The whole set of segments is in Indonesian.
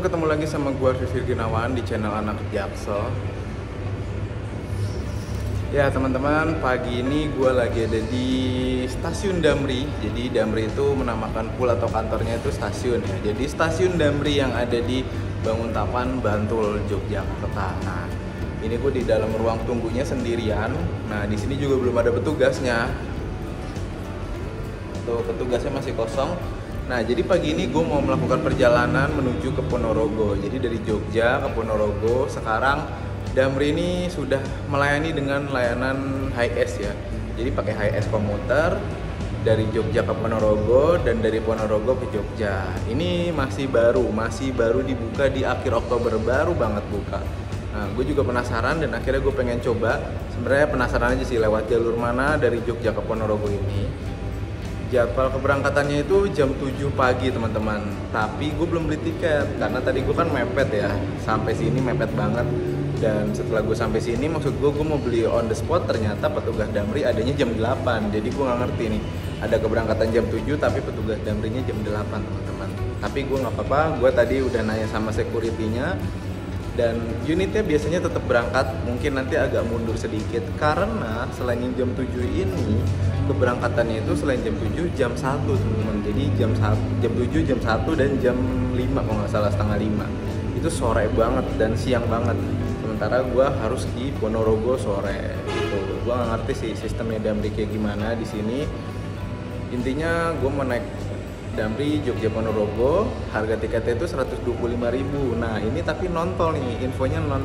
ketemu lagi sama gua Vivi Gunawan di channel Anak Jaksel. Ya teman-teman, pagi ini gua lagi ada di Stasiun Damri. Jadi Damri itu menamakan pool atau kantornya itu stasiun ya. Jadi Stasiun Damri yang ada di Banguntapan, Bantul, Yogyakarta. Nah, ini gue di dalam ruang tunggunya sendirian. Nah, di sini juga belum ada petugasnya. Tuh, petugasnya masih kosong. Nah, jadi pagi ini gue mau melakukan perjalanan menuju ke Ponorogo. Jadi dari Jogja ke Ponorogo. Sekarang Damri ini sudah melayani dengan layanan HiS ya. Jadi pakai HiS komuter dari Jogja ke Ponorogo dan dari Ponorogo ke Jogja. Ini masih baru dibuka di akhir Oktober, baru banget buka. Nah, gue juga penasaran dan akhirnya gue pengen coba. Sebenarnya penasaran aja sih lewat jalur mana dari Jogja ke Ponorogo ini. Jadwal keberangkatannya itu jam 7 pagi teman-teman. Tapi gue belum beli tiket karena tadi gue kan mepet ya. Sampai sini mepet banget. Dan setelah gue sampai sini maksud gue mau beli on the spot. Ternyata petugas Damri adanya jam 8. Jadi gue nggak ngerti nih. Ada keberangkatan jam 7 tapi petugas Damrinya jam 8 teman-teman. Tapi gue nggak apa-apa. Gue tadi udah nanya sama security-nya. Dan unitnya biasanya tetap berangkat, mungkin nanti agak mundur sedikit karena selain jam 7 ini keberangkatannya itu selain jam 7 jam 1 teman-teman. Jadi jam 7, jam 1 dan jam 5 kalau nggak salah, setengah 5 itu sore banget dan siang banget. Sementara gue harus di Ponorogo sore gitu. Gue nggak ngerti sih sistemnya Damri kayak gimana di sini. Intinya gue mau naik Damri Jogja Ponorogo, harga tiketnya itu 125.000. Nah, ini tapi non tol nih, infonya non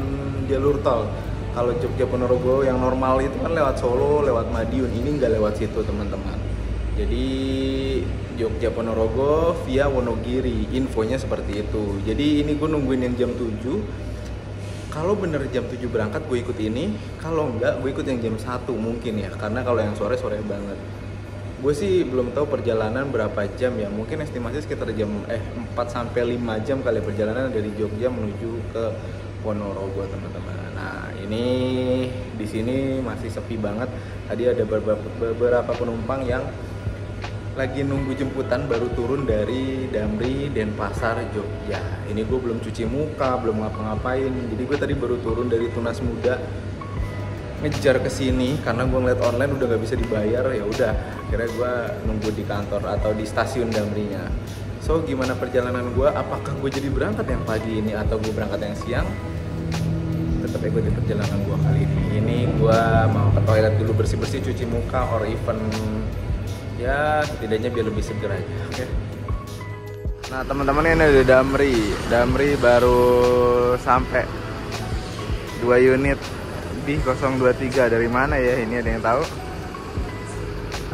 jalur tol. Kalau Jogja Ponorogo yang normal itu kan lewat Solo, lewat Madiun. Ini nggak lewat situ, teman-teman. Jadi Jogja Ponorogo via Wonogiri, infonya seperti itu. Jadi ini gue nungguin yang jam 7. Kalau bener jam 7 berangkat gue ikut ini, kalau enggak gue ikut yang jam 1 mungkin ya. Karena kalau yang sore banget. Gue sih belum tahu perjalanan berapa jam ya, mungkin estimasi sekitar 4 sampai 5 jam kali perjalanan dari Jogja menuju ke Ponorogo teman-teman. Nah, ini di sini masih sepi banget. Tadi ada beberapa penumpang yang lagi nunggu jemputan baru turun dari Damri Denpasar Jogja. Ini gue belum cuci muka, belum ngapa-ngapain. Jadi gue tadi baru turun dari Tunas Muda, ngejar ke sini karena gue ngeliat online udah nggak bisa dibayar. Ya udah, akhirnya gue nunggu di kantor atau di stasiun Damrinya. So, gimana perjalanan gue? Apakah gue jadi berangkat yang pagi ini atau gue berangkat yang siang? Tetap ikuti perjalanan gue kali ini. Ini gue mau ke toilet dulu, bersih-bersih, cuci muka, or even ya setidaknya biar lebih seger aja. Oke. Nah teman-teman, ini ada Damri baru sampai 2 unit di 023. Dari mana ya? Ini ada yang tahu?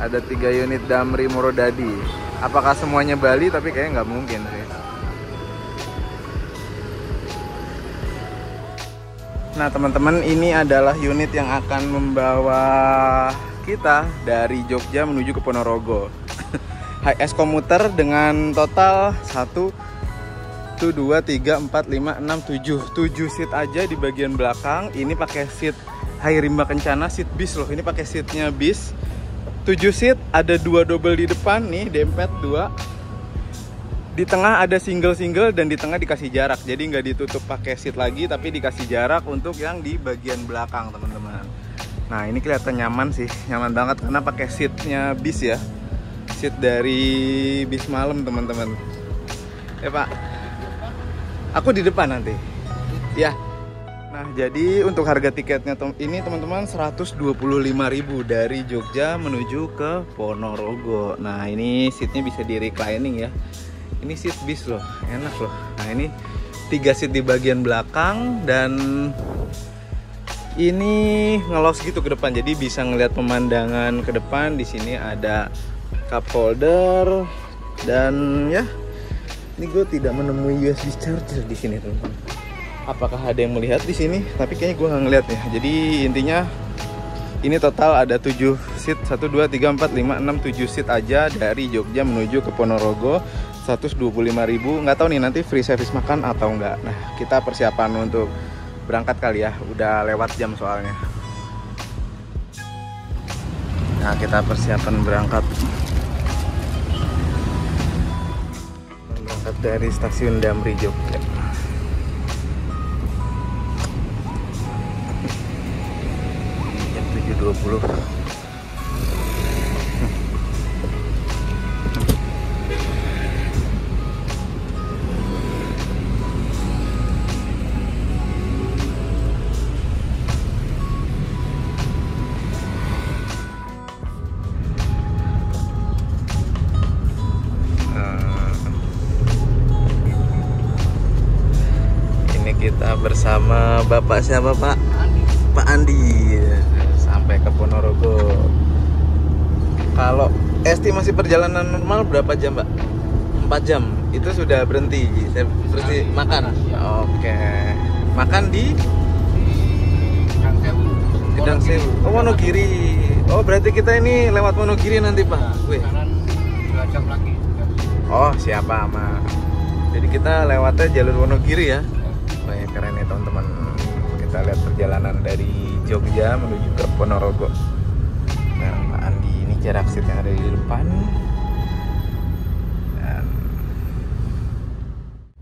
Ada 3 unit Damri Morodadi. Apakah semuanya Bali? Tapi kayaknya nggak mungkin sih. Nah teman-teman, ini adalah unit yang akan membawa kita dari Jogja menuju ke Ponorogo. HiS komuter dengan total 1, 2, 3, 4, 5, 6, 7 seat aja di bagian belakang. Ini pakai seat Hai Rimba Kencana, seat bis loh. Ini pakai seatnya bis. 7 seat, ada 2 double di depan nih, dempet 2. Di tengah ada single dan di tengah dikasih jarak. Jadi nggak ditutup pakai seat lagi, tapi dikasih jarak untuk yang di bagian belakang teman-teman. Nah ini kelihatan nyaman sih, nyaman banget karena pakai seatnya bis ya. Seat dari bis malam teman-teman. Pak, aku di depan nanti. Ya. Nah, jadi untuk harga tiketnya ini teman-teman 125.000 dari Jogja menuju ke Ponorogo. Nah, ini seatnya bisa di reclining ya. Ini seat bis loh, enak loh. Nah, ini 3 seat di bagian belakang dan ini ngelos gitu ke depan. Jadi bisa ngelihat pemandangan ke depan. Di sini ada cup holder dan ya. Ini gue tidak menemui USB charger di sini teman-teman. Apakah ada yang melihat di sini? Tapi kayaknya gue nggak ngeliat ya. Jadi intinya ini total ada 7 seat, 1, 2, 3, 4, 5, 6, 7 seat aja dari Jogja menuju ke Ponorogo. 125.000. Nggak tahu nih nanti free service makan atau enggak. Nah, kita persiapan untuk berangkat kali ya. Udah lewat jam soalnya. Nah, kita persiapan berangkat. Berangkat dari stasiun Damri Jogja. 2020. Kita bersama Bapak siapa Pak? Andi. Pak Andi. Sampai ke Ponorogo. Kalau estimasi perjalanan normal berapa jam Pak? 4 jam. Itu sudah berhenti. Saya berhenti makan. Oke. Makan di Tidang Sewu. Tidang Sewu. Oh, Wonogiri. Oh, berarti kita ini lewat Wonogiri nanti Pak. Wih. Sekarang 2 jam lagi. Oh, siapa Mas? Jadi kita lewatnya jalur Wonogiri ya. Wah, keren ya teman-teman. Kita lihat perjalanan dari Jogja menuju ke Ponorogo. Nah, Pak Andi ini jarak seat yang ada di depan. Dan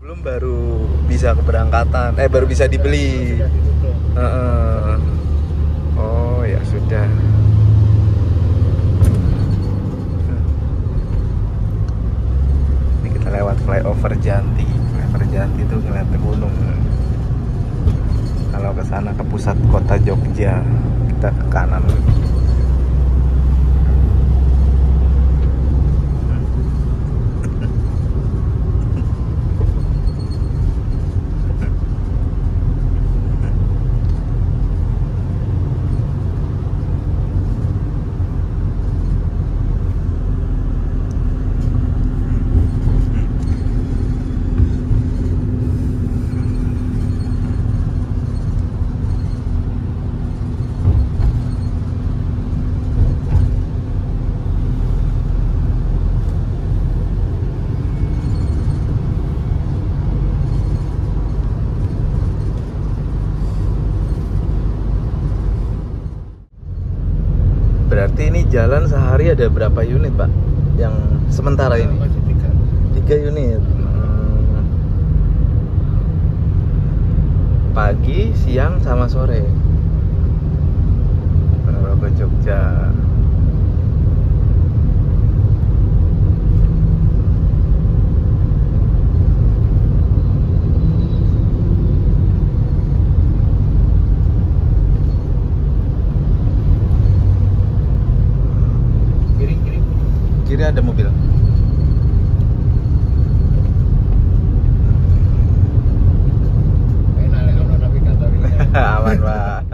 belum baru bisa keberangkatan. Baru bisa dibeli. Sudah ditutup. Oh ya sudah. Ini kita lewat flyover Janti. Flyover Janti itu ngeliat ke gunung. Kalau ke sana ke pusat kota Jogja, kita ke kanan. Berarti ini jalan sehari ada berapa unit Pak? Yang sementara ini? Masih 3 unit. Pagi, siang, sama sore. Ponorogo Jogja. Kiri ada mobil. Aman Pak.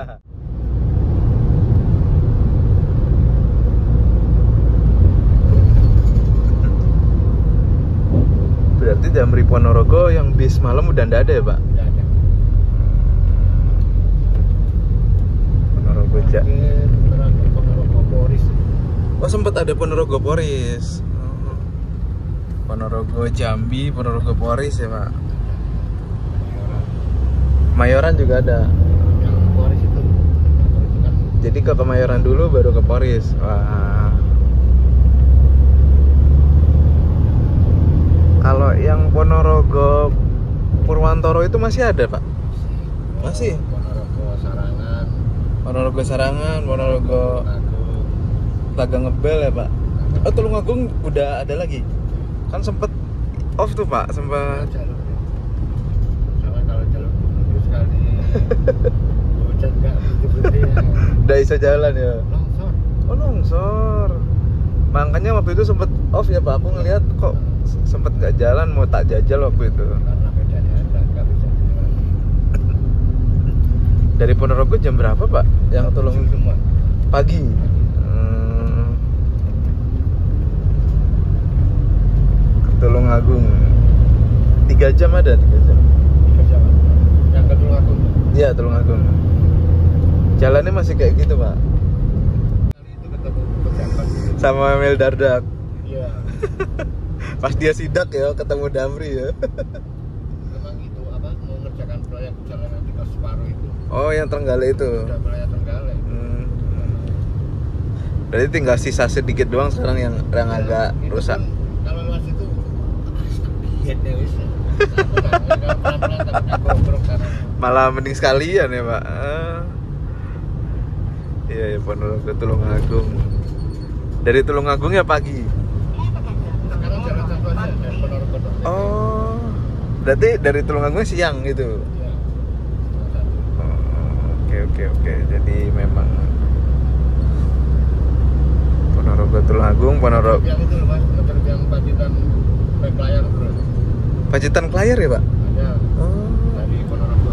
Berarti Damri Ponorogo yang bis malam udah ndak ada ya Pak? Udah ada. Ponorogo Ponorogo Poris. Oh, sempat ada Ponorogo Poris. Ponorogo Jambi, Ponorogo Poris ya Pak. Kemayoran juga ada. Yang Poris itu kan. Jadi ke Kemayoran dulu baru ke Poris. Wah. Kalau yang Ponorogo Purwantoro itu masih ada Pak? Masih. Ponorogo Sarangan. Ponorogo Sarangan, Ponorogo Tagang Ngebel ya Pak. Oh, Tulungagung udah ada lagi. Kan sempet off tuh Pak, sempat. Sama kalau jalur sekali hujan nggak berhenti ya. Udah bisa jalan ya. Longsor. Oh, longsor. Makanya waktu itu sempet off ya Pak. Aku ngeliat kok sempet nggak jalan, mau tak jajal waktu itu. Karena medannya ada, nggak bisa jalan. Dari Ponorogo jam berapa Pak? Yang Tulung semua. pagi. Tulungagung 3 jam ada, 3 jam. Yang ke Tulungagung. Iya, Tulungagung. Jalannya masih kayak gitu Pak. Kali itu ketemu pejabat. Sama Emil Dardak. Iya. Pas dia sidak ya, ketemu Damri ya. Memang itu apa, mau ngerjakan proyek jalan nanti ke Separuh itu. Oh, yang Trenggalek itu. Udah proyek Trenggalek. Berarti tinggal sisa sedikit doang sekarang yang agak Itu rusak. Kan, kalau luas itu iya deh wis. Pelan-pelan tapi gobrok karena Malah mending sekalian ya Pak. Iya, ya, Ponorogo Tulungagung. Dari Tulungagung ya pagi. Sekarang jalan satu aja dari Ponorogo. Oh, berarti dari Tulungagung siang gitu. Ya. Oh, oke. Jadi memang Ponorogo Tulungagung, Ponorogo. Yang itu loh mas, motor yang Pacitan naik layar bro. Pacitan Klayar ya pak? Ada Oh, dari Ponorogo.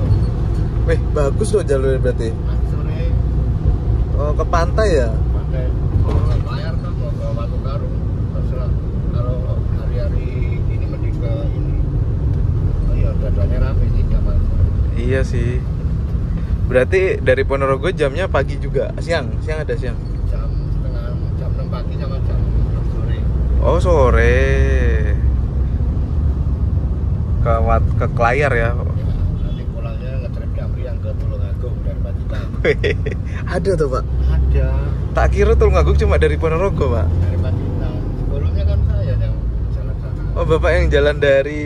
wih bagus loh jalurnya berarti. Nanti sore Oh, ke pantai ya? pakai layar kan mau ke Batu Karung. Terserah. Kalau hari-hari ini mending ke ini. Oh iya, dua-duanya rame sih zaman. Iya sih. Berarti dari Ponorogo jamnya pagi juga, siang ada siang. Jam 6 pagi sama jam 6 sore. Oh sore. Ke Klayar ya. Ya, nanti pulangnya ngetrip Damri yang ke Tulungagung dari Pacitan. Ada tuh pak. Ada Tak kira Tulungagung cuma dari Ponorogo pak. dari Pacitan. Sebelumnya kan saya yang jalan sana. Oh bapak yang jalan dari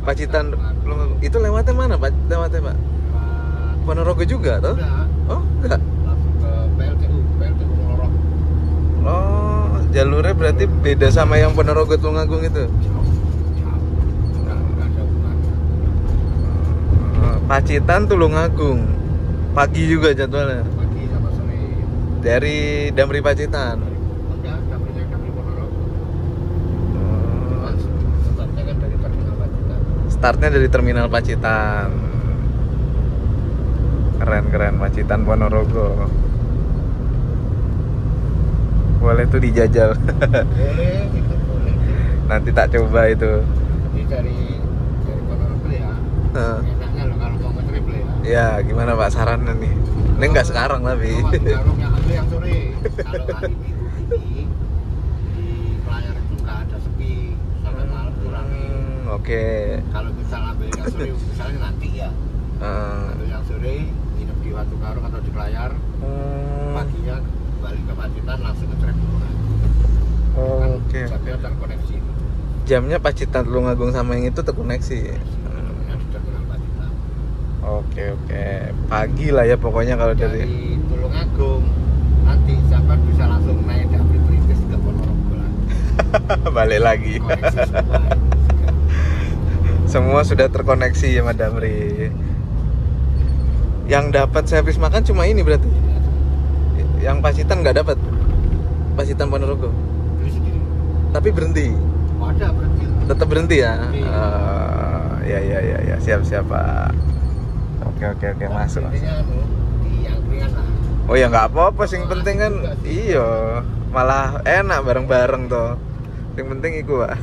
Pacitan Tulungagung. Itu lewatnya mana pak? Lewatnya pak? Lewat Ponorogo juga toh? udah Oh enggak. langsung ke PLTU Melorok. Oh jalurnya berarti beda sama yang Ponorogo Tulungagung itu. Jauh. Nggak ada hubungannya. Pacitan Tulungagung. Pagi juga jadwalnya. Pagi sama sore. Dari Damri Pacitan. Enggak, Damrinya Damri Ponorogo. Cuman startnya kan dari terminal Pacitan. Startnya dari terminal Pacitan. Keren Pacitan Ponorogo. Boleh tuh dijajal. Boleh, itu boleh. Nanti tak coba itu. Jadi dari Ponorogo ya. Heeh. Enaknya loh kalau mau ngetrip ya. Ya gimana pak sarannya nih? Ini nggak sekarang tapi. Warung yang ada yang sore. Kalau hari Minggu ini di Klayar itu nggak ada sepi sampai malam kurang. Oke. Kalau misal ambil yang sore, misalnya nanti ya. Ambil yang sore, nginep di Batu Karung atau di Klayar. Paginya balik ke Pacitan langsung ngetrip pulang. Kan Oke. jadwal terkoneksi. Jamnya Pacitan Tulungagung sama yang itu terkoneksi. Sebenarnya di terminal Pacitan. Oke. Pagi lah ya pokoknya kalau dari. Dari Tulungagung nanti sahabat bisa langsung naik Damri Perintis ke Ponorogo lagi. Balik lagi. Koneksi semua. Semua sudah terkoneksi ya Mas Damri. Yang dapat servis makan cuma ini berarti. Yang Pacitan nggak dapat. Pacitan Ponorogo. Beli sendiri. Tapi berhenti. Oh, ada berarti. Tetap berhenti ya. Iya. Ya siap Pak. Oke masuk. Intinya di angkringan lah. Oh ya nggak apa-apa, sing penting kan iya malah enak bareng-bareng toh. Yang penting iku Pak.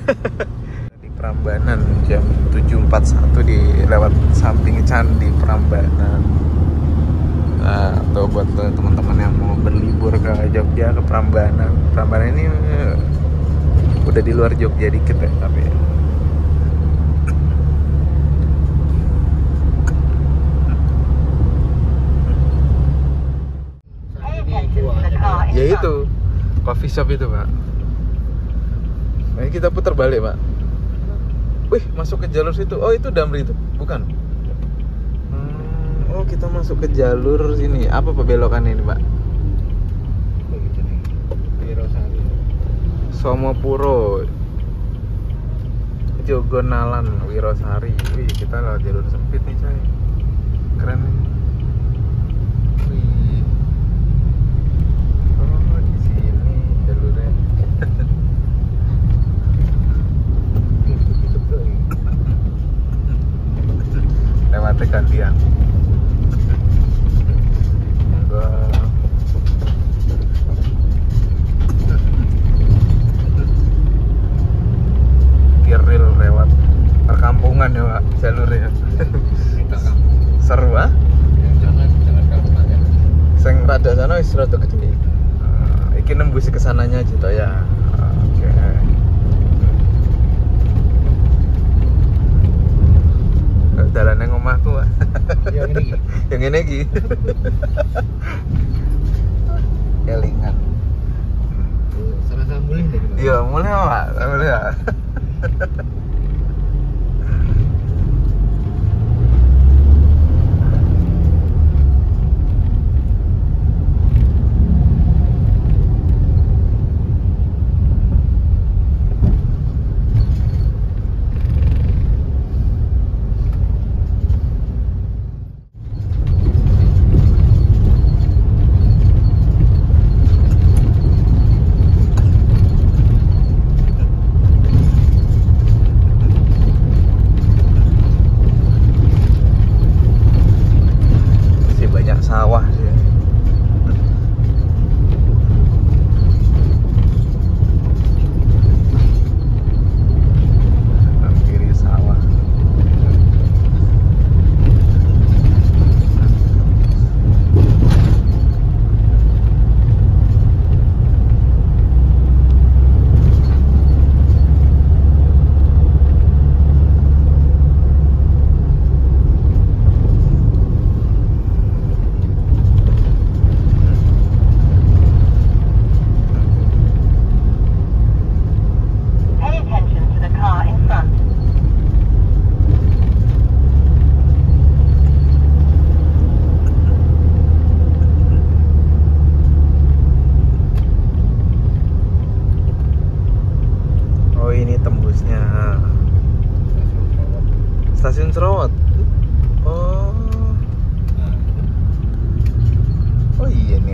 Di Prambanan jam 7.41 di lewat samping Candi Prambanan. Nah, tuh buat teman-teman yang mau berlibur ke Jogja ke Prambanan. Prambanan ini udah di luar Jogja dikit ya tapi. Ya itu coffee shop itu Pak. Nah, kita putar balik Pak. Wih masuk ke jalur situ. Oh itu Damri itu bukan? Oh kita masuk ke jalur sini. Apa belokannya ini Pak? Begitu nih. Wirosari. Somopuro, Jogonalan, Wirosari. Wih kita lewat jalur sempit nih coy. Keren nih. Wih. Oh di sini jalurnya. Lewatnya gantian. Enggak. Kiril lewat perkampungan ya Pak jalurnya. Seru ah? Jangan kampungan. Sing rada sana wis rada gede. Iki nembus ke sananya aja toh ya. Oke. Dalan nang omahku, Pak. Yang ini. Yang ini iki. Kelingan. Serasa mulai deh. Iya, mulai Pak. Mulai ya.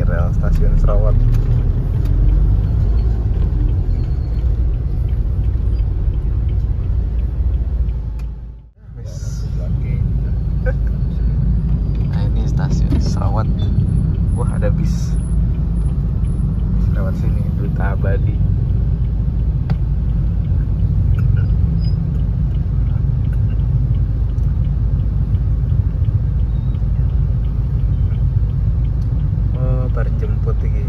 rel stasiun Serawat. Nah ini stasiun Serawat. Wah ada bis lewat sini, Duta Abadi. Oh bar jemput iki.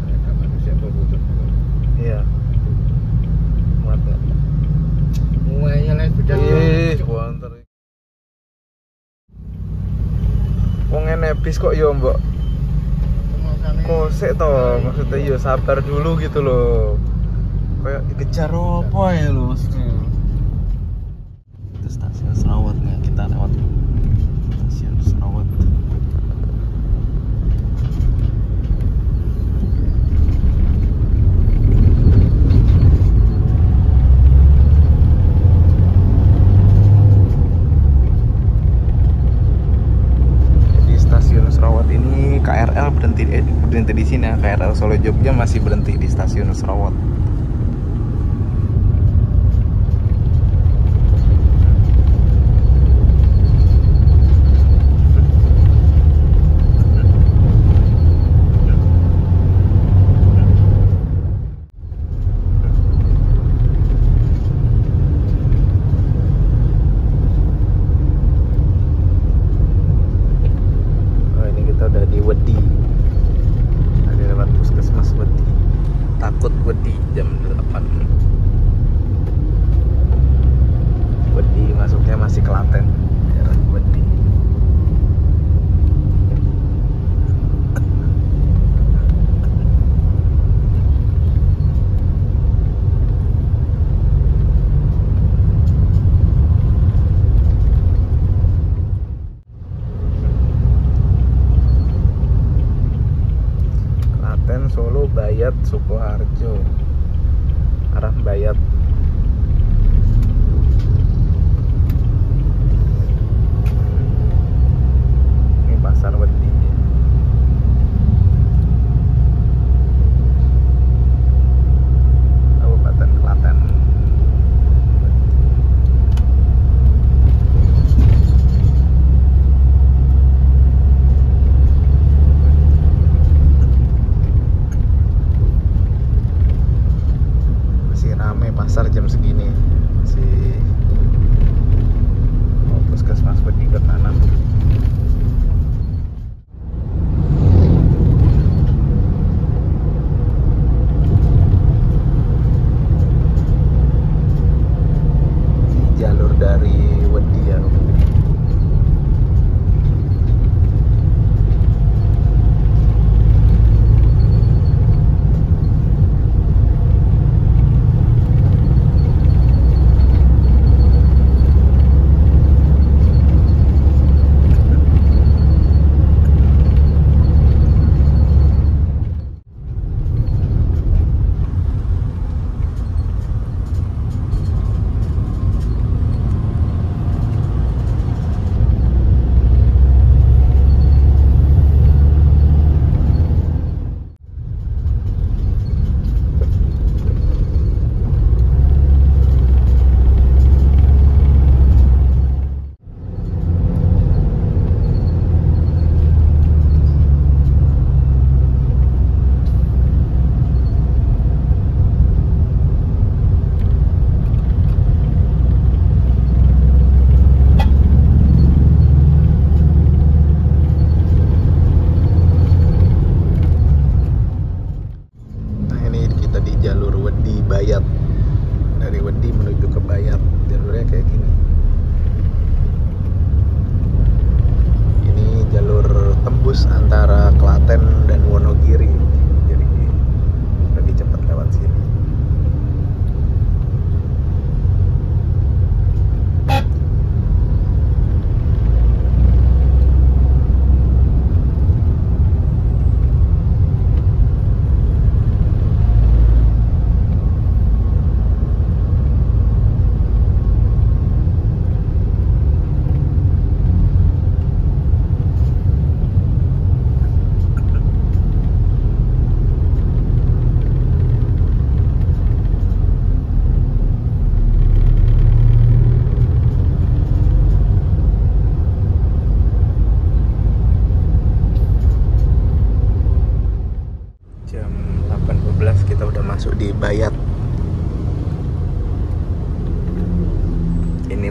Mereka manusia berwujud. Iya. Muat ya. Mulainya lain beda. Wonten. Wong ngene bis kok yo, Mbok. Kosek to, maksudnya yo sabar dulu gitu loh. Kayak dikejar apa ya lo maksudnya. Itu stasiun Serawatnya, kita lewat stasiun Serawat. Stasiun Serawat ini KRL berhenti di sini ya. KRL Solo Jogja masih berhenti di stasiun Serawat. Udah di Wedi, ada lewat puskesmas Wedi. Takut Wedi jam 8. Wedi masuknya masih Klaten, daerah Wedi. Solo, Bayat, Sukoharjo, arah Bayat. Ini pasar Wedi. Kabupaten Klaten. Pasar jam segini masih puskesmas Wedi ke kanan. Jalur dari Wedi ya.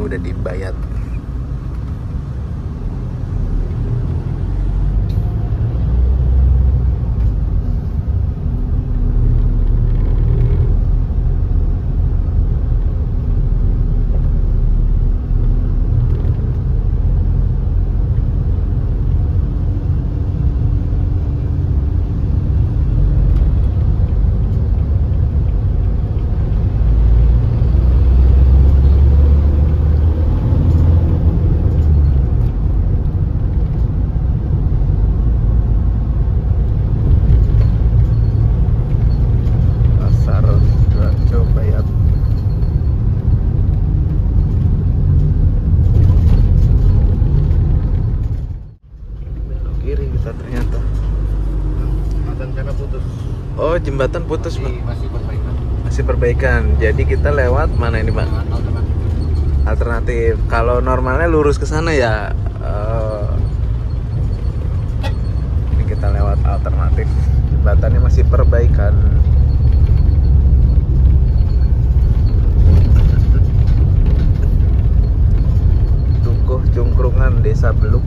udah di Bayat. Ternyata oh jembatan putus Pak. Masih perbaikan. Jadi kita lewat mana ini Pak? Alternatif. Kalau normalnya lurus ke sana ya. Ini kita lewat alternatif. Jembatannya masih perbaikan. Dukuh Cungkrungan, Desa Beluk.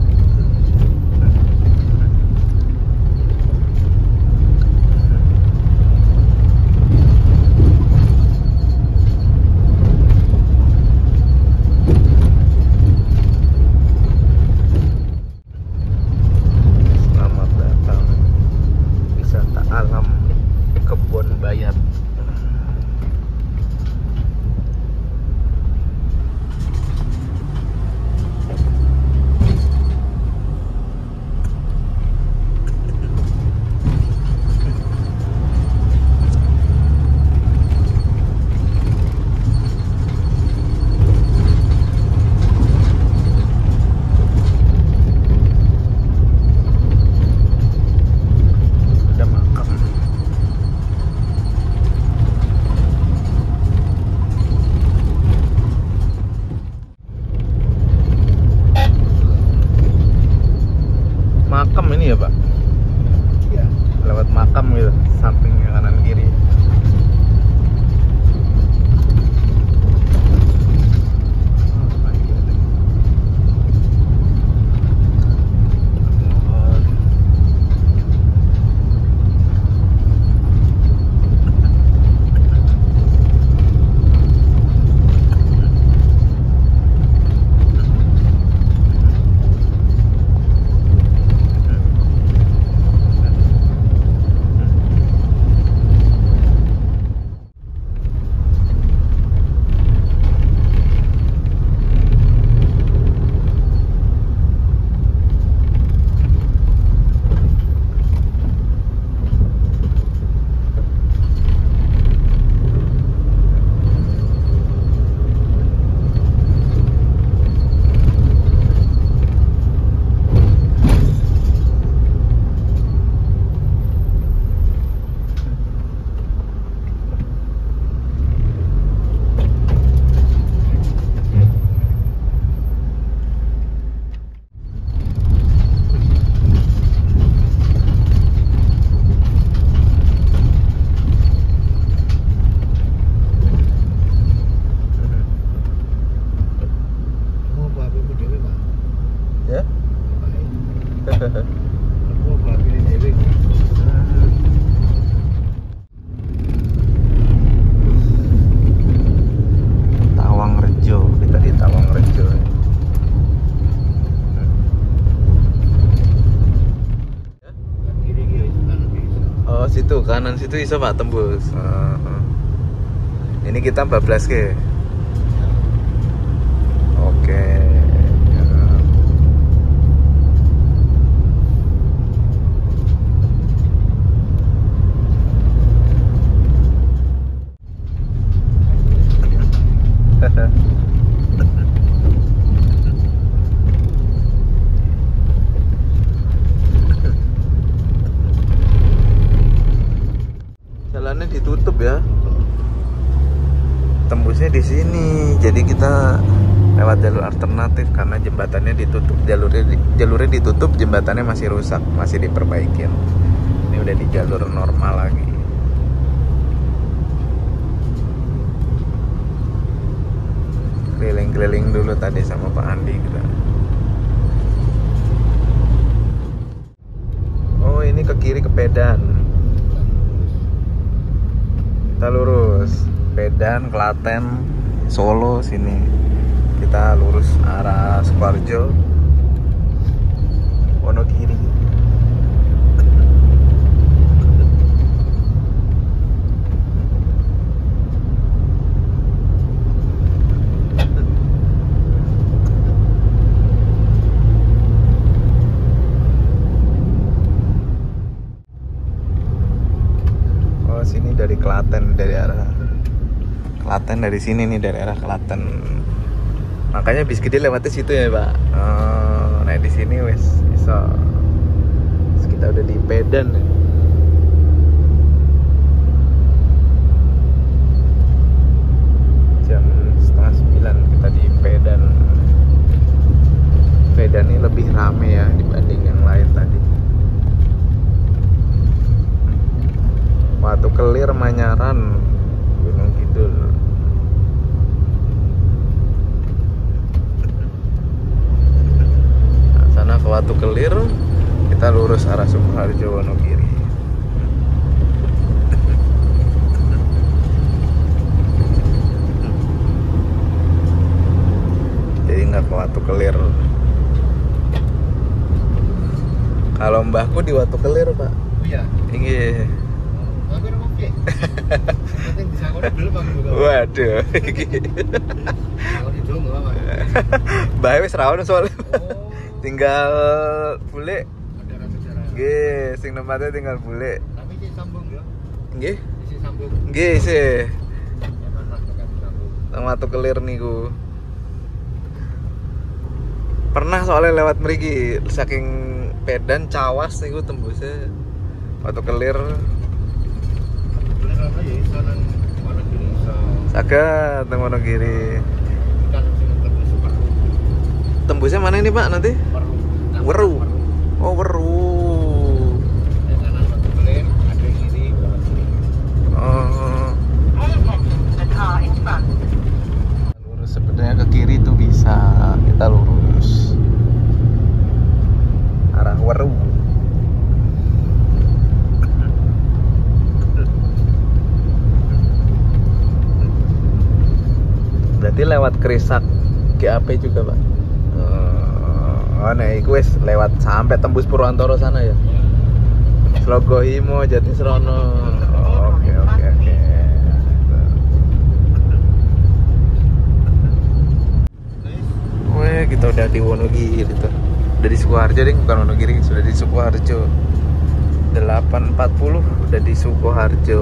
Makam ini ya Pak? Iya. Lewat makam gitu, sampingnya kanan kiri. Tawangrejo, kita di Tawangrejo. Oh situ kanan situ iso Pak tembus. Ini kita bablas ke. Oke. Jalannya ditutup ya. Tembusnya di sini. Jadi kita lewat jalur alternatif karena jembatannya ditutup. Jalurnya ditutup, jembatannya masih rusak, masih diperbaikin. Ini udah di jalur normal lagi. keliling-keliling dulu tadi sama Pak Andi kita. Oh, ini ke kiri ke Pedan. Kita lurus Pedan, Klaten, Solo sini. Kita lurus arah Sukoharjo, Wonogiri. Sini dari Klaten, dari arah Klaten, dari sini nih, dari arah Klaten. Makanya bis gede lewatnya situ ya Pak. Oh, nah di sini wes bisa. Kita udah di Pedan ya. Jam 8:30 kita di Pedan. Pedan ini lebih rame ya dibanding yang lain tadi. Watu Kelir, Manyaran, Gunung Kidul. Nah, sana ke Watu Kelir, kita lurus arah Sukoharjo, Wonogiri. Jadi nggak ke Watu Kelir. Kalau mbahku di Watu Kelir Pak. Oh iya. Iya. Waduh. Bae wis ra ono soalnya. Tinggal bule. Nggih, sing tempatnya tinggal bule. Tapi sih sambung ya. Nggih. Isi sambung. Nggih, sih. Nang Watu Kelir niku. Pernah soalnya lewat mriki, saking Pedan Cawas niku tembusnya Watu Kelir. Saged teng Wonogiri. Tembusnya mana ini Pak nanti? Weru. Oh, Weru. Oh. Lurus sebenarnya ke kiri tuh bisa. Kita lurus arah Weru. Berarti lewat Krisak GAP juga Pak. Oh, nah iku wis lewat sampai tembus Purwantoro sana ya. Slogohimo, Jatisrono. Oke. Weh, kita udah di Wonogiri tuh. Udah di Sukoharjo deh, bukan Wonogiri, sudah di Sukoharjo. 8.40 udah di Sukoharjo.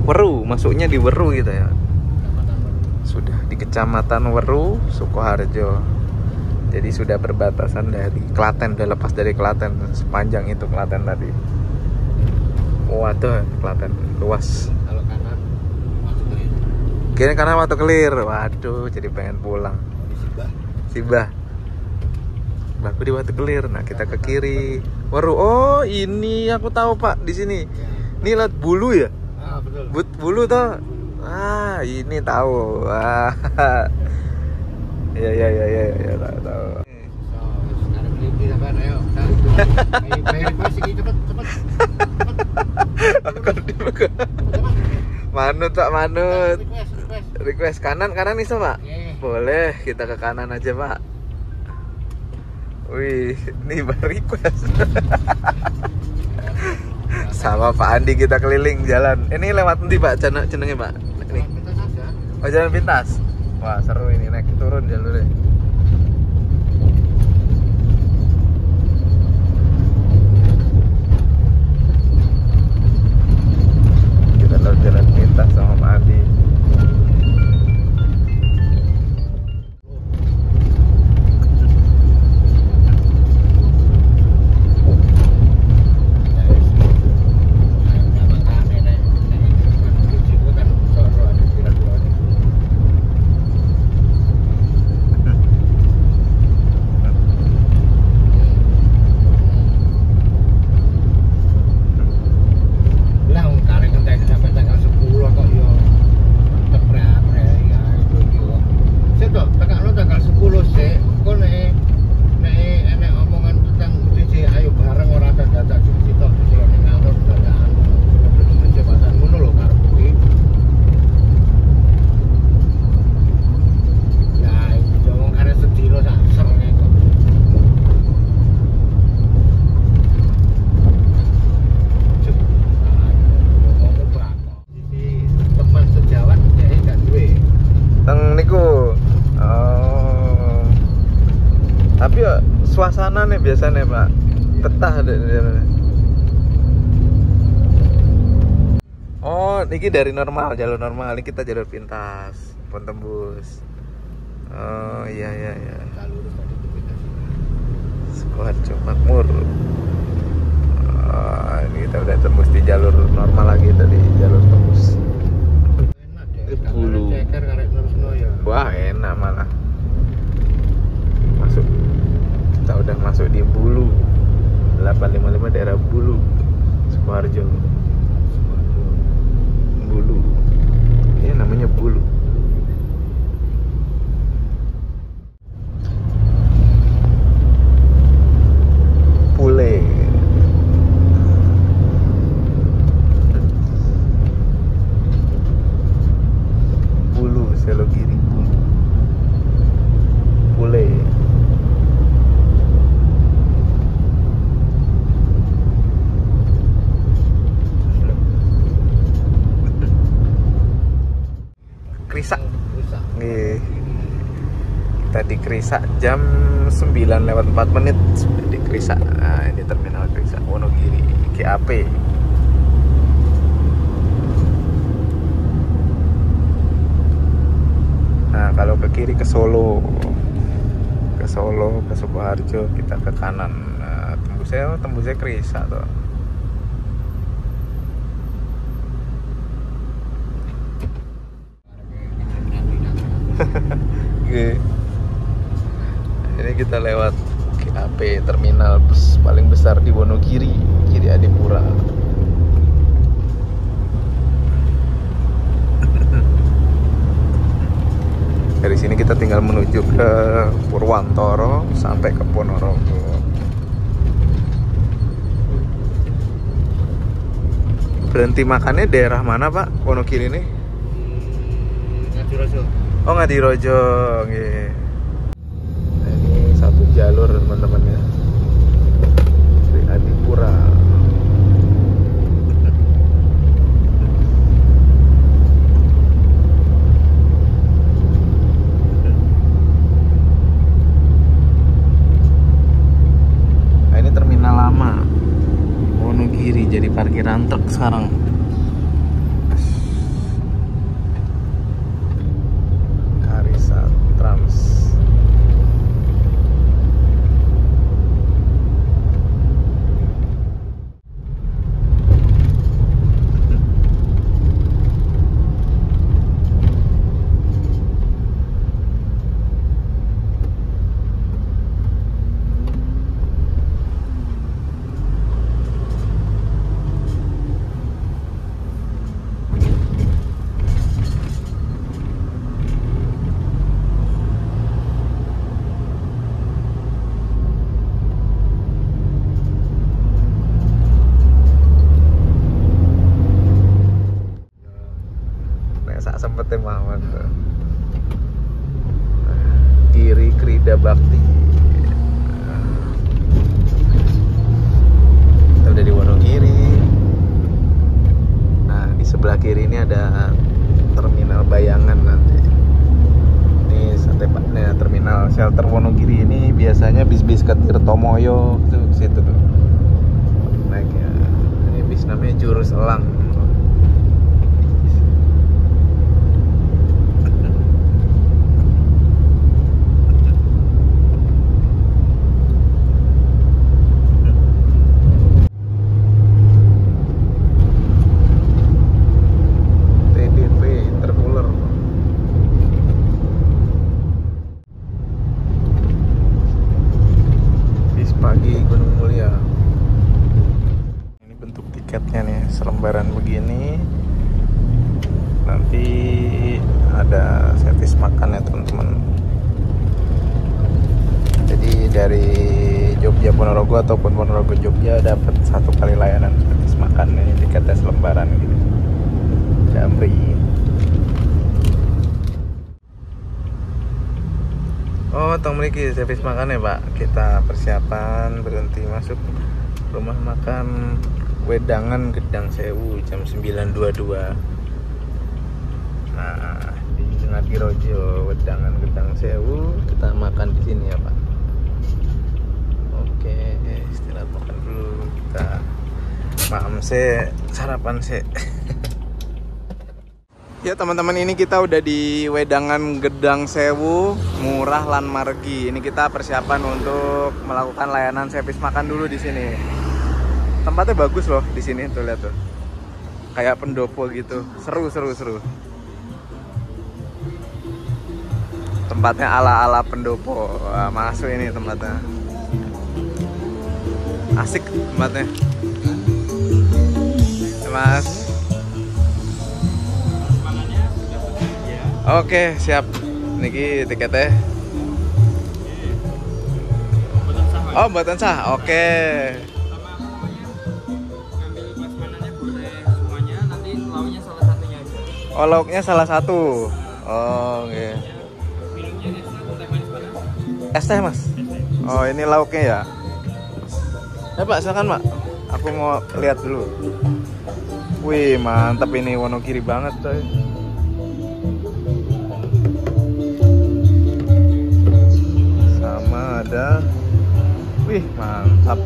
Weru, masuknya di Weru gitu ya. Sudah di Kecamatan Weru, Sukoharjo. Jadi sudah berbatasan dari Klaten, udah lepas dari Klaten, sepanjang itu Klaten tadi. Waduh, Klaten luas. Kalau kanan Watu Kelir. Kiri kanan Watu Kelir. Waduh, jadi pengen pulang. Sibah. Baku di Watu Kelir. Nah, kita ke kiri. Weru. Oh, ini aku tahu Pak di sini. Ini lihat Bulu ya? Ah, betul. Bulu toh. Ah, ini tahu. Ah. Ya, tahu. Sekarang beli sampean ayo. Bayar request iki cepet. Manut Pak, manut. Request. Request kanan bisa Pak? Oke. Boleh, kita ke kanan aja Pak. Wih, ini baru request. Sama Pak Andi kita keliling jalan. Ini lewat nanti Pak, jenenge Pak. Ini. Oh, jalan pintas. Wah, seru ini, naik turun jalurnya. Kita lewat jalan pintas sama Pak Andi. iku. Oh. Tapi ya suasana nih biasanya Pak. Betah deh. Oh, ini dari normal, jalur normal. Ini kita jalur pintas, pun tembus. Oh iya. Sukoharjo Makmur. Oh, ini kita udah tembus di jalur normal lagi tadi, jalur tembus. Bulu. Wah enak malah. Masuk. Kita udah masuk di Bulu. 855 daerah Bulu, Sukoharjo. Bulu. Ini namanya Bulu. Pule. Bulu, Selogiri Bulu. Pule. Krisak. Kita di Krisak jam 9:04 sudah di Krisak. Nah, ini terminal Krisak Wonogiri GAP. Nah, kalau ke kiri ke Solo, ke Sukoharjo, kita ke kanan. Nah, tembusnya Krisak tuh. Ini kita lewat GAP, terminal bus paling besar di Wonogiri, Giri Adipura. Dari sini kita tinggal menuju ke Purwantoro sampai ke Ponorogo. Berhenti makannya daerah mana Pak, Wonogiri ini? Ngadirojo. Oh, Ngadirojo, nggih. Nah, ini satu jalur teman-teman ya. Giri Adipura. Nah, ini terminal lama Wonogiri, jadi parkiran truk sekarang. Sempetnya Muhammad Giri Krida Bakti. Kita udah di Wonogiri. Nah, di sebelah kiri ini ada terminal Bayangan nanti. Ini tepatnya terminal shelter Wonogiri ini biasanya bis-bis ke Tirtomoyo tuh ke situ tuh. Naik ya. Ini bis namanya Jurus Elang. Selembaran begini, nanti ada servis makan ya teman-teman. Jadi dari Jogja Ponorogo ataupun Ponorogo Jogja dapat 1 kali layanan servis makan. Ini tiketnya selembaran gitu. Damri. Oh, tong mriki servis makan ya Pak. Kita persiapan berhenti masuk rumah makan Wedangan Gedang Sewu jam 9.22. Nah, Ngadirojo, Wedangan Gedang Sewu. Kita makan di sini ya Pak. Oke, istirahat makan dulu. Kita maam sarapan sih. Ya teman-teman, ini kita udah di Wedangan Gedang Sewu, murah lan margi. Ini kita persiapan untuk melakukan layanan servis makan dulu di sini. Tempatnya bagus loh di sini, tuh lihat tuh. Kayak pendopo gitu, seru. Tempatnya ala-ala pendopo. Wah, masuk ini tempatnya. Asik tempatnya. Mas. Oke, siap. Niki tiketnya. Oh, buatan sah. Oke. Sama ngambil prasmanannya boleh semuanya, nanti lauknya salah satunya aja. Oh, lauknya salah satu. Oh, oke. Minumnya es teh manis panas. Es teh, Mas. Oh, ini lauknya ya. Pak, silakan, Pak. Aku mau lihat dulu. Wih, mantap ini, Wonogiri banget, coy. Sama ada. Wih, mantap.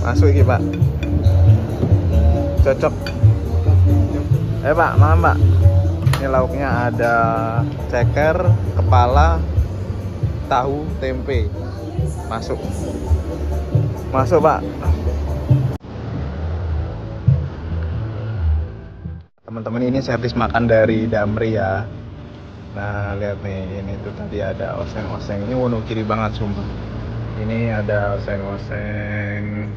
Masuk iki, Pak. Cocok. Pak, maaf, Pak. Ini lauknya ada ceker, kepala, tahu, tempe. Masuk. Masuk, Pak. Teman-teman, ini servis makan dari Damri ya. Nah, lihat nih, ini tuh tadi ada oseng-oseng. Ini Wonogiri banget sumpah. Ini ada oseng-oseng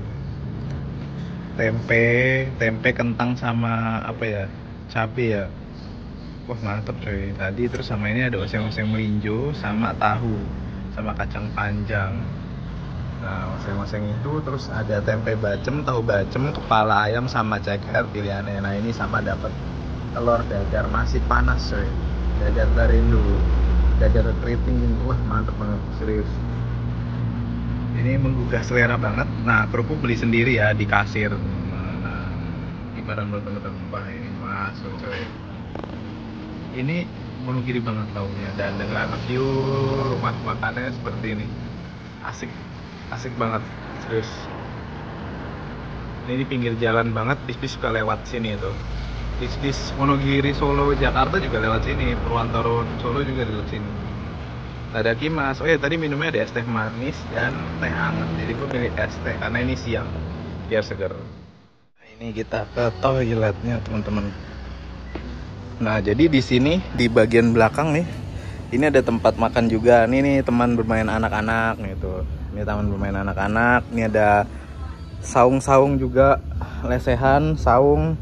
tempe kentang sama apa ya? Cabe ya. Wah, mantep coy. Tadi terus sama ini ada oseng-oseng melinjo sama tahu sama kacang panjang. Nah, oseng-oseng itu terus ada tempe bacem, tahu bacem, kepala ayam sama ceker pilihannya. Nah, ini sama dapat telur dadar masih panas coy. Dadar Tarindo, dadar keriting. Wah, mantep banget, serius. Ini menggugah selera banget. Nah, kerupuk beli sendiri ya di kasir. Nah, gimana menurut teman-teman? Ini masuk coy. Ini Wonogiri banget lauknya, dan dengan view rumah makannya seperti ini. Asik banget, serius. Ini di pinggir jalan banget, bis suka lewat sini itu. Bis Wonogiri, Solo, Jakarta juga lewat sini. Purwantoro, Solo juga lewat sini. Ada kimas. Oh ya, tadi minumnya ada es teh manis dan teh hangat. Jadi gue pilih es teh karena ini siang biar seger. Nah, ini kita ke toiletnya teman-teman. Nah, jadi di sini di bagian belakang nih, ini ada tempat makan juga. Nih teman bermain anak-anak gitu. Ini taman bermain anak-anak. Ini ada saung-saung juga, lesehan, saung.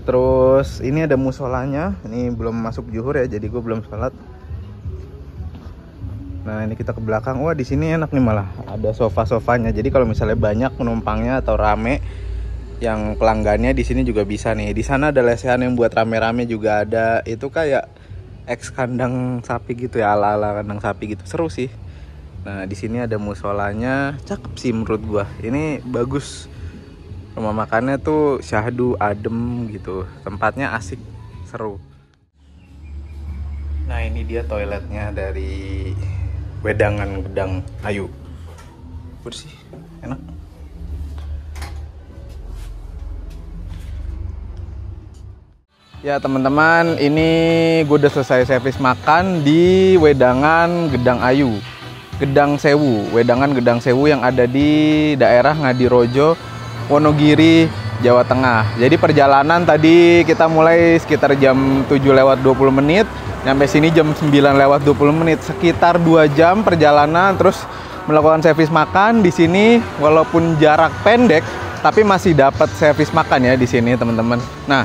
Terus ini ada musolanya. Ini belum masuk zuhur ya, jadi gue belum sholat. Nah, ini kita ke belakang. Wah, di sini enak nih, malah ada sofa-sofanya. Jadi kalau misalnya banyak penumpangnya atau rame yang pelanggannya, di sini juga bisa nih. Di sana ada lesehan yang buat rame-rame juga ada. Itu kayak ex kandang sapi gitu ya, ala-ala kandang sapi gitu. Seru sih. Nah, di sini ada musolanya. Cakep sih menurut gua. Ini bagus. Rumah makannya tuh syahdu, adem gitu. Tempatnya asik, seru. Nah, ini dia toiletnya dari Wedangan Gedang Ayu. Bersih, enak. Ya teman-teman, ini gue udah selesai servis makan di Wedangan Gedang Ayu, Gedang Sewu, Wedangan Gedang Sewu yang ada di daerah Ngadirojo, Wonogiri, Jawa Tengah. Jadi perjalanan tadi kita mulai sekitar jam 7:20 menit, nyampe sini jam 9:20 menit, sekitar 2 jam perjalanan. Terus melakukan servis makan di sini, walaupun jarak pendek, tapi masih dapat servis makan ya di sini teman-teman. Nah,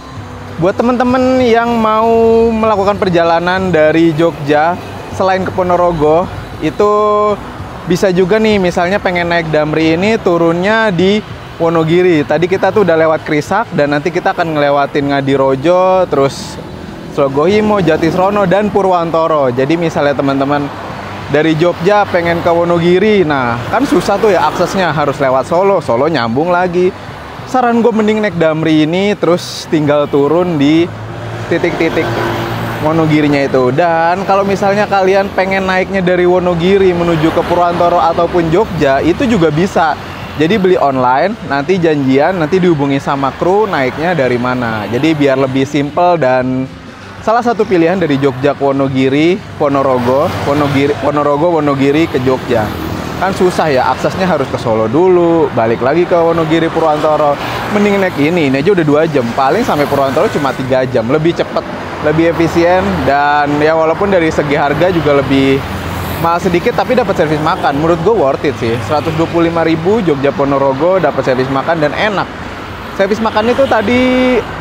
buat teman-teman yang mau melakukan perjalanan dari Jogja selain ke Ponorogo, itu bisa juga nih, misalnya pengen naik Damri ini turunnya di Wonogiri. Tadi kita tuh udah lewat Krisak dan nanti kita akan ngelewatin Ngadirojo, terus Slogohimo, Jatisrono, dan Purwantoro. Jadi misalnya teman-teman dari Jogja pengen ke Wonogiri, nah kan susah tuh ya aksesnya, harus lewat Solo, Solo nyambung lagi. Saran gue mending naik Damri ini, terus tinggal turun di titik-titik Wonogirinya itu. Dan kalau misalnya kalian pengen naiknya dari Wonogiri menuju ke Purwantoro ataupun Jogja, itu juga bisa. Jadi beli online, nanti janjian, nanti dihubungi sama kru naiknya dari mana. Jadi biar lebih simple dan salah satu pilihan dari Jogja ke Wonogiri, Ponorogo, Wonogiri ke Jogja. Kan susah ya, aksesnya harus ke Solo dulu, balik lagi ke Wonogiri, Purwantoro. Mending naik ini aja udah 2 jam. Paling sampai Purwantoro cuma 3 jam, lebih cepet, lebih efisien, dan ya walaupun dari segi harga juga lebih mahal sedikit tapi dapat servis makan. Menurut gue worth it sih. 125.000 Jogja Ponorogo dapat servis makan dan enak. Servis makan itu tadi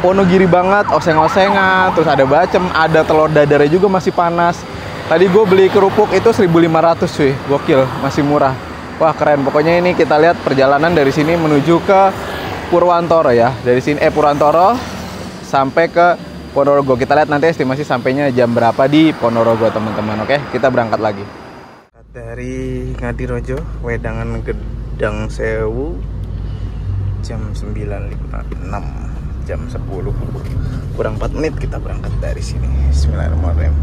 Wonogiri banget, oseng-osengan, terus ada bacem, ada telur dadarnya juga masih panas. Tadi gue beli kerupuk itu 1.500 cuy, gokil, masih murah. Wah keren, pokoknya ini kita lihat perjalanan dari sini menuju ke Purwantoro ya. Dari sini Purwantoro sampai ke Ponorogo. Kita lihat nanti estimasi sampainya jam berapa di Ponorogo teman-teman. Oke, kita berangkat lagi. Dari Ngadirojo, Wedangan Gedang Sewu, jam 9.56, jam 10. Kurang 4 menit kita berangkat dari sini. Bismillahirrahmanirrahim.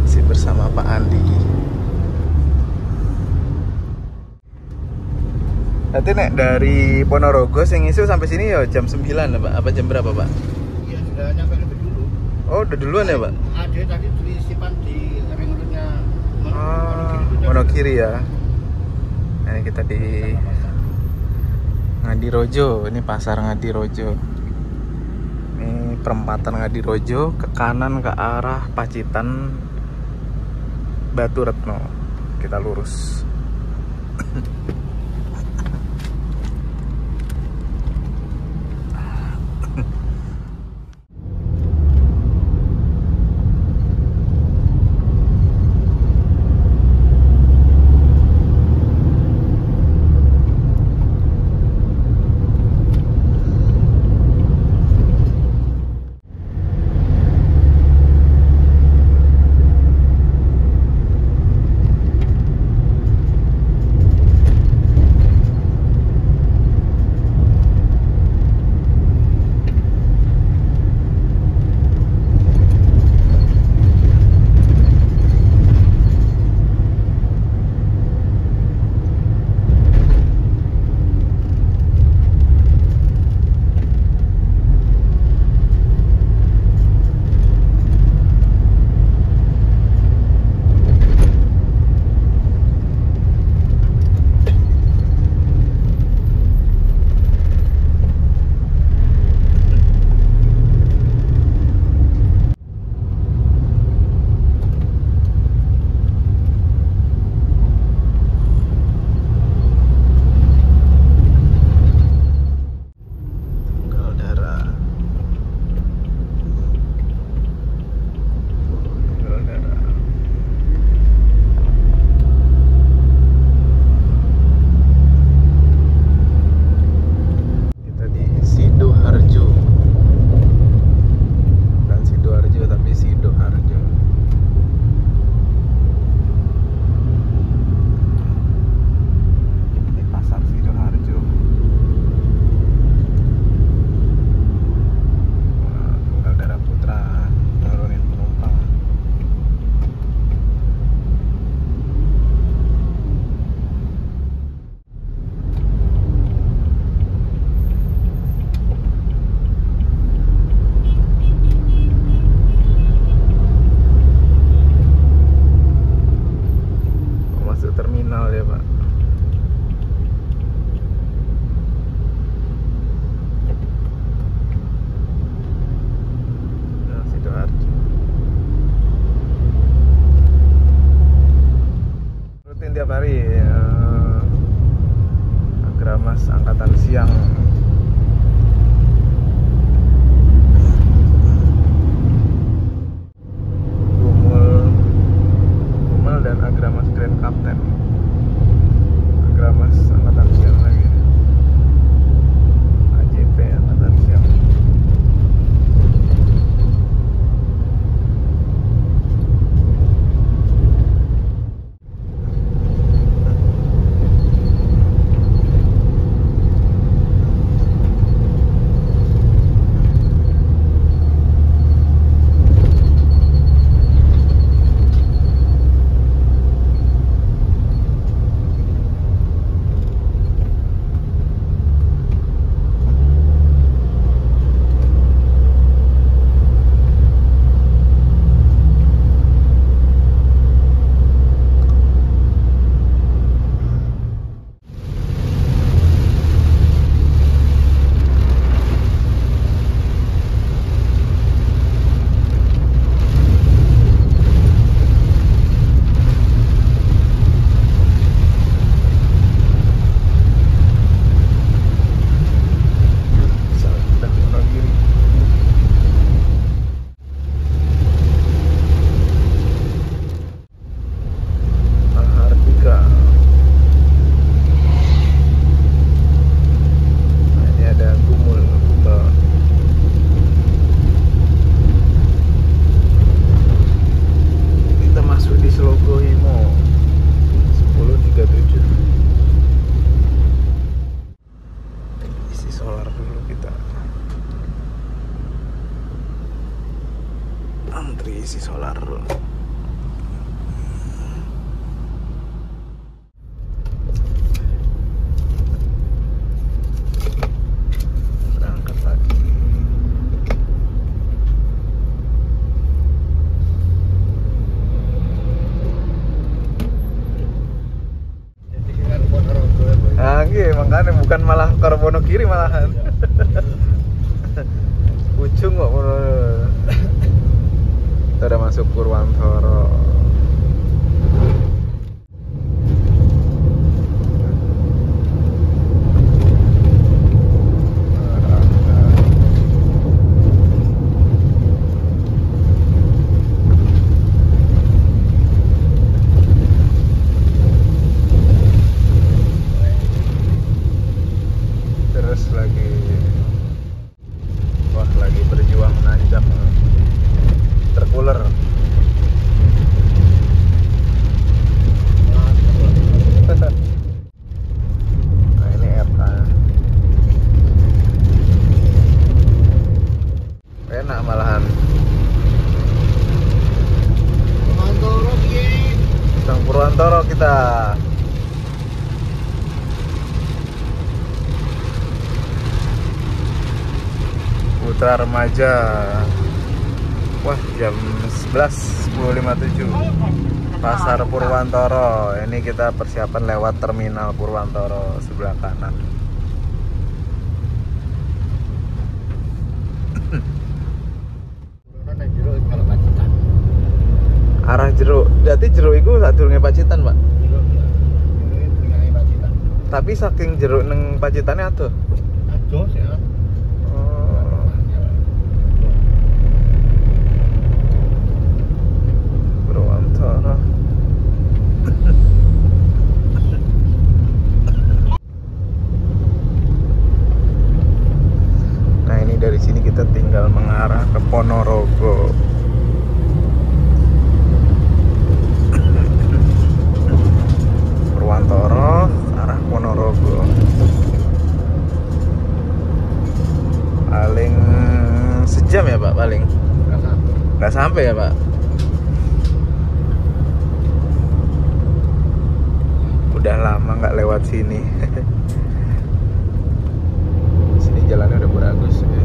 Masih bersama Pak Andi. Nanti nek dari Ponorogo sing isu sampai sini ya jam 9 ya Pak? Apa jam berapa Pak? Iya sudah nyampe lebih dulu. Oh udah duluan ya Pak? Ada tadi disimpan di ring roadnya Wonogiri ya. Nah, ini kita di Ngadirojo, ini pasar Ngadirojo. Ini perempatan Ngadirojo, ke kanan ke arah Pacitan Batu Retno. Kita lurus. Berangkat lagi. Ah, iya, makanya bukan malah Karbono kiri malahan. Ujung kok. Kita udah masuk Purwantoro. Terus lagi, wah lagi berjuang nanjak terkuler. Nah ini FK enak malahan. Purwantoro piye? Sang Purwantoro kita. Putra Remaja. Wah, jam 11.10.57. Pasar Purwantoro. Ini kita persiapan lewat terminal Purwantoro sebelah kanan. Nang jero kalau Pacitan. Arah Jeruk. Berarti Jeruk itu sak durunge Pacitan, Pak. Jero ya. Ini tinggal Pacitan. Tapi saking Jeruk neng Pacitannya atuh. Aduh ya. Purwantoro. Nah ini dari sini kita tinggal mengarah ke Ponorogo. Purwantoro arah Ponorogo. Paling sejam ya Pak, paling nggak sampai ya Pak. Udah lama nggak lewat sini. Sini jalannya udah bagus ya.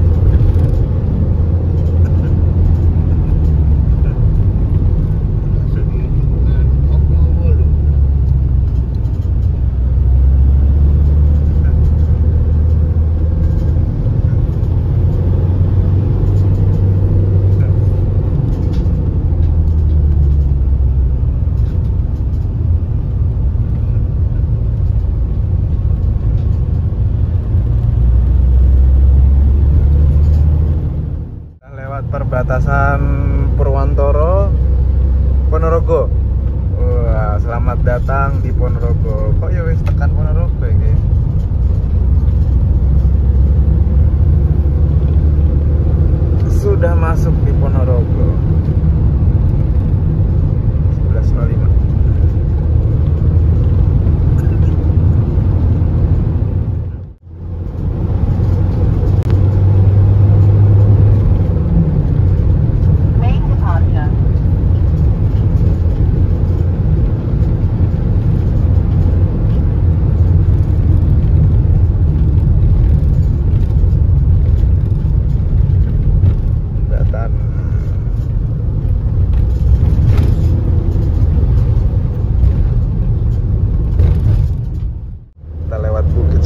Perbatasan Purwantoro Ponorogo. Wah, selamat datang di Ponorogo. Kok ya wis tekan Ponorogo ini? Sudah masuk di Ponorogo. 11.05.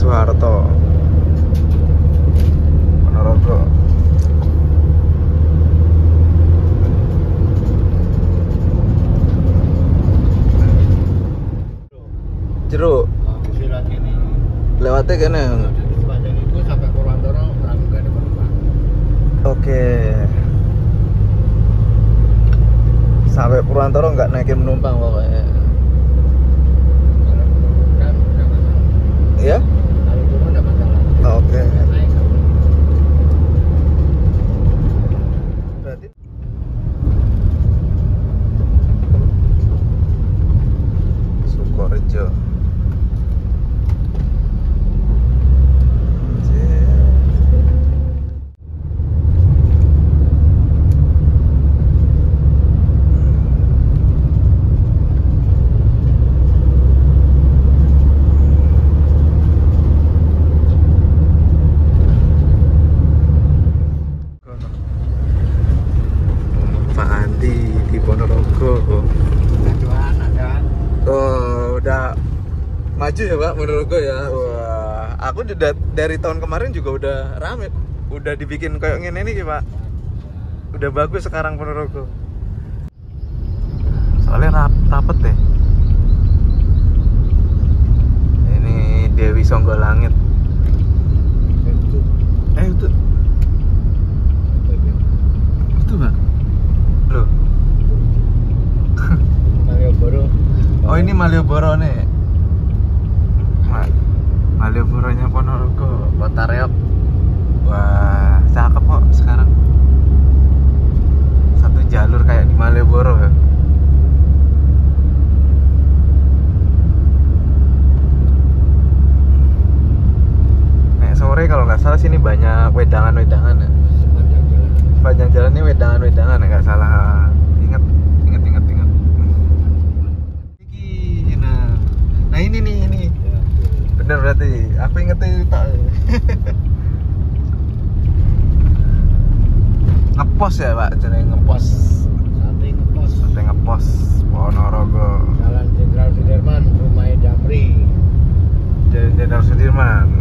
Soeharto, Ponorogo. Jeruk. Lewatnya kene. Sepanjang itu sampai Purwantoro nggak ada penumpang. Oke. Sampai Purwantoro nggak naikin penumpang pokoknya. Ya? Kalau turun nggak masalah. Oke. Naik. Berarti Sukorejo. Maju ya Pak Ponorogo ya. Wah, aku dari tahun kemarin juga udah rame, udah dibikin kayak gini nih Pak. Udah bagus sekarang Ponorogo. Soalnya rapet deh. Ini Dewi Songgolangit. Itu Pak. Loh. Malioboro. Oh ini Malioboro nih. Malioboronya Ponorogo, Kota Reok. Wah, cakep kok sekarang. Satu jalur kayak di Malioboro ya. Nek sore kalau nggak salah sini banyak wedangan-wedangan ya. Sepanjang jalan ini wedangan-wedangan ya nggak salah. Ingat. Nah ini nih ini. Bener berarti. Aku inget itu tak. Ngepos ya Pak, jadi ngepos. Sate ngepos Ponorogo. Jalan Jenderal Sudirman, Rumah Damri. Jenderal Sudirman.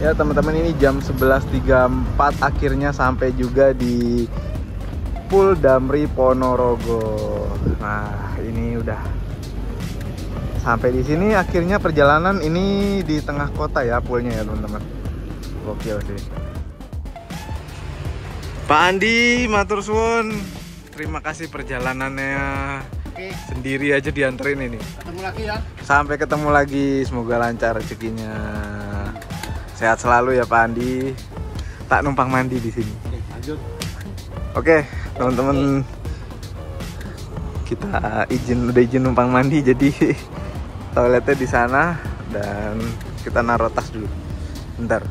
Ya teman-teman, ini jam 11.34 akhirnya sampai juga di Pul Damri Ponorogo. Nah ini udah sampai di sini akhirnya perjalanan ini di tengah kota ya pulnya ya teman-teman. Gokil sih. Pak Andi, matur suwun. Terima kasih perjalanannya. Oke. Sendiri aja dianterin ini. Ketemu lagi ya. Sampai ketemu lagi, semoga lancar rezekinya. Sehat selalu ya Pak Andi. Tak numpang mandi di sini. Oke, lanjut. Oke, teman-teman. Kita udah izin numpang mandi, jadi toiletnya di sana dan kita naruh tas dulu. Bentar.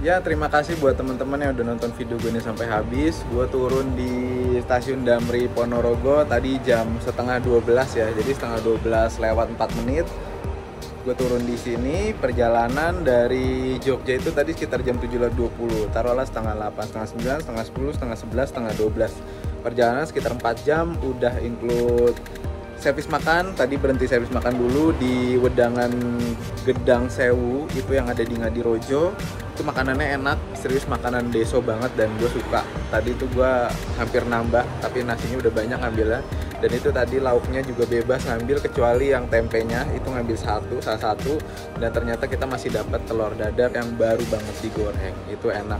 Ya, terima kasih buat teman-teman yang udah nonton video gue ini sampai habis. Gue turun di stasiun Damri Ponorogo tadi jam 11:30 ya. Jadi 11:30 lewat 4 menit. Gue turun di sini. Perjalanan dari Jogja itu tadi sekitar jam 7.20. Taruhlah 7:30, 8, 9, 10, 11, 12. Perjalanan sekitar 4 jam. Udah include servis makan. Tadi berhenti servis makan dulu di Wedangan Gedang Sewu, itu yang ada di Ngadirojo. Itu makanannya enak, serius makanan deso banget dan gue suka. Tadi itu gue hampir nambah, tapi nasinya udah banyak ngambilnya. Dan itu tadi lauknya juga bebas ngambil, kecuali yang tempenya itu ngambil salah satu. Dan ternyata kita masih dapat telur dadar yang baru banget digoreng. Itu enak.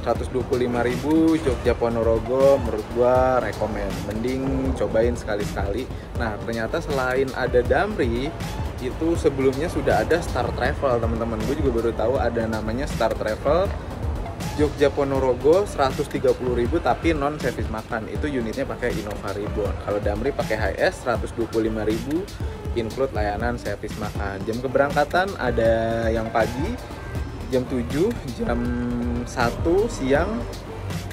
125.000 Jogja Ponorogo, menurut gua rekomen, mending cobain sekali-sekali. Nah ternyata selain ada Damri, itu sebelumnya sudah ada Star Travel teman-teman. Gue juga baru tahu ada namanya Star Travel Jogja Ponorogo, 130.000 tapi non servis makan. Itu unitnya pakai Innova Reborn. Kalau Damri pakai HS 125.000 include layanan servis makan. Jam keberangkatan ada yang pagi jam 7, jam 1 siang,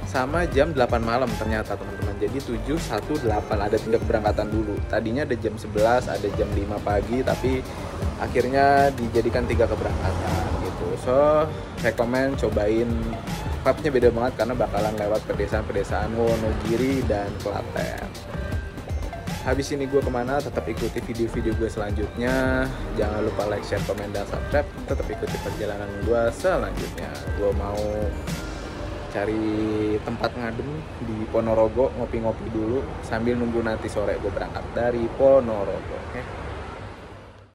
sama jam 8 malam ternyata teman-teman. Jadi 7, 1, 8 ada 3 keberangkatan dulu. Tadinya ada jam 11, ada jam 5 pagi, tapi akhirnya dijadikan 3 keberangkatan gitu. So, rekomen cobain. Vibe-nya beda banget karena bakalan lewat pedesaan-pedesaan Wonogiri dan Klaten. Habis ini gue kemana, tetap ikuti video-video gue selanjutnya. Jangan lupa like, share, komen, dan subscribe. Tetap ikuti perjalanan gue selanjutnya. Gue mau cari tempat ngadem di Ponorogo, ngopi-ngopi dulu sambil nunggu nanti sore gue berangkat dari Ponorogo. Oke?